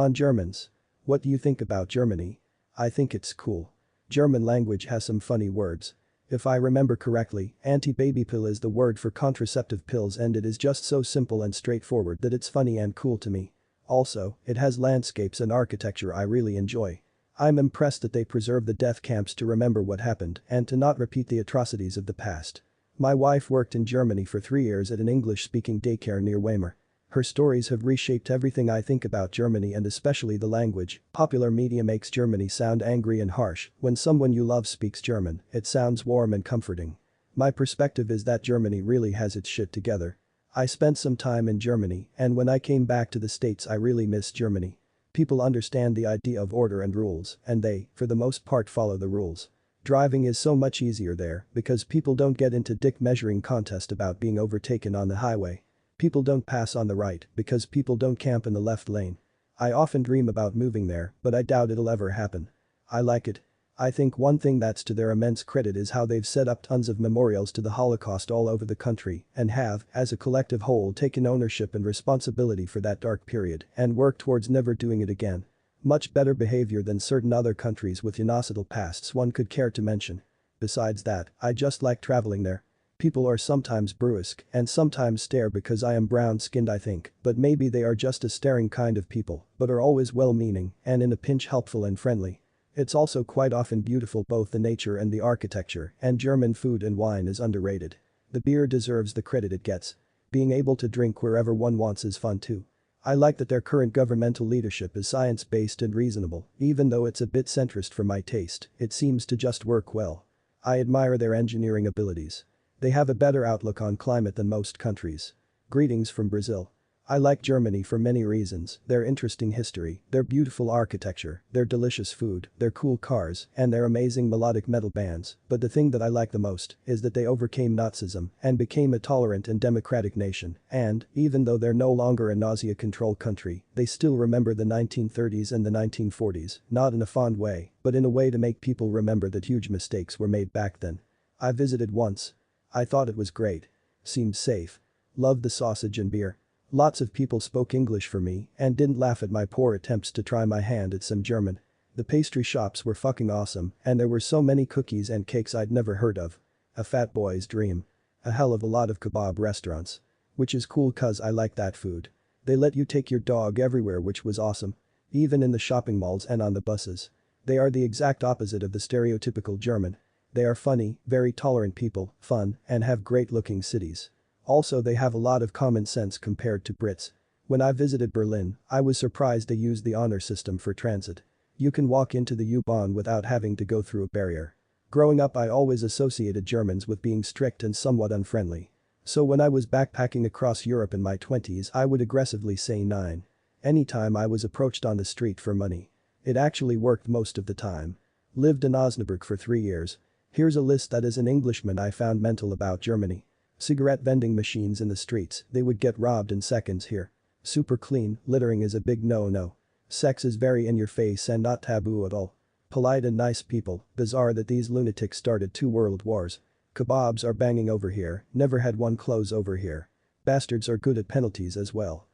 Non-Germans. What do you think about Germany? I think it's cool. German language has some funny words. If I remember correctly, anti-baby pill is the word for contraceptive pills and it is just so simple and straightforward that it's funny and cool to me. Also, it has landscapes and architecture I really enjoy. I'm impressed that they preserve the death camps to remember what happened and to not repeat the atrocities of the past. My wife worked in Germany for 3 years at an English-speaking daycare near Weimar. Her stories have reshaped everything I think about Germany and especially the language. Popular media makes Germany sound angry and harsh. When someone you love speaks German, it sounds warm and comforting. My perspective is that Germany really has its shit together. I spent some time in Germany and when I came back to the States I really miss Germany. People understand the idea of order and rules and they, for the most part, follow the rules. Driving is so much easier there because people don't get into dick measuring contest about being overtaken on the highway. People don't pass on the right because people don't camp in the left lane. I often dream about moving there, but I doubt it'll ever happen. I like it. I think one thing that's to their immense credit is how they've set up tons of memorials to the Holocaust all over the country and have, as a collective whole, taken ownership and responsibility for that dark period and worked towards never doing it again. Much better behavior than certain other countries with genocidal pasts one could care to mention. Besides that, I just like traveling there. People are sometimes brusque and sometimes stare because I am brown-skinned I think, but maybe they are just a staring kind of people, but are always well-meaning and in a pinch helpful and friendly. It's also quite often beautiful, both the nature and the architecture, and German food and wine is underrated. The beer deserves the credit it gets. Being able to drink wherever one wants is fun too. I like that their current governmental leadership is science-based and reasonable, even though it's a bit centrist for my taste, it seems to just work well. I admire their engineering abilities. They have a better outlook on climate than most countries. Greetings from Brazil. I like Germany for many reasons: their interesting history, their beautiful architecture, their delicious food, their cool cars, and their amazing melodic metal bands, but the thing that I like the most is that they overcame Nazism and became a tolerant and democratic nation, and, even though they're no longer a Nazi-controlled country, they still remember the 1930s and the 1940s, not in a fond way, but in a way to make people remember that huge mistakes were made back then. I visited once. I thought it was great. Seemed safe. Loved the sausage and beer. Lots of people spoke English for me and didn't laugh at my poor attempts to try my hand at some German. The pastry shops were fucking awesome and there were so many cookies and cakes I'd never heard of. A fat boy's dream. A hell of a lot of kebab restaurants. Which is cool cuz I like that food. They let you take your dog everywhere, which was awesome. Even in the shopping malls and on the buses. They are the exact opposite of the stereotypical German. They are funny, very tolerant people, fun, and have great-looking cities. Also, they have a lot of common sense compared to Brits. When I visited Berlin, I was surprised they used the honor system for transit. You can walk into the U-Bahn without having to go through a barrier. Growing up, I always associated Germans with being strict and somewhat unfriendly. So when I was backpacking across Europe in my 20s, I would aggressively say nine. Anytime I was approached on the street for money. It actually worked most of the time. Lived in Osnabrück for 3 years. Here's a list that as an Englishman I found mental about Germany. Cigarette vending machines in the streets, they would get robbed in seconds here. Super clean, littering is a big no-no. Sex is very in your face and not taboo at all. Polite and nice people, bizarre that these lunatics started 2 world wars. Kebabs are banging over here, never had one close over here. Bastards are good at penalties as well.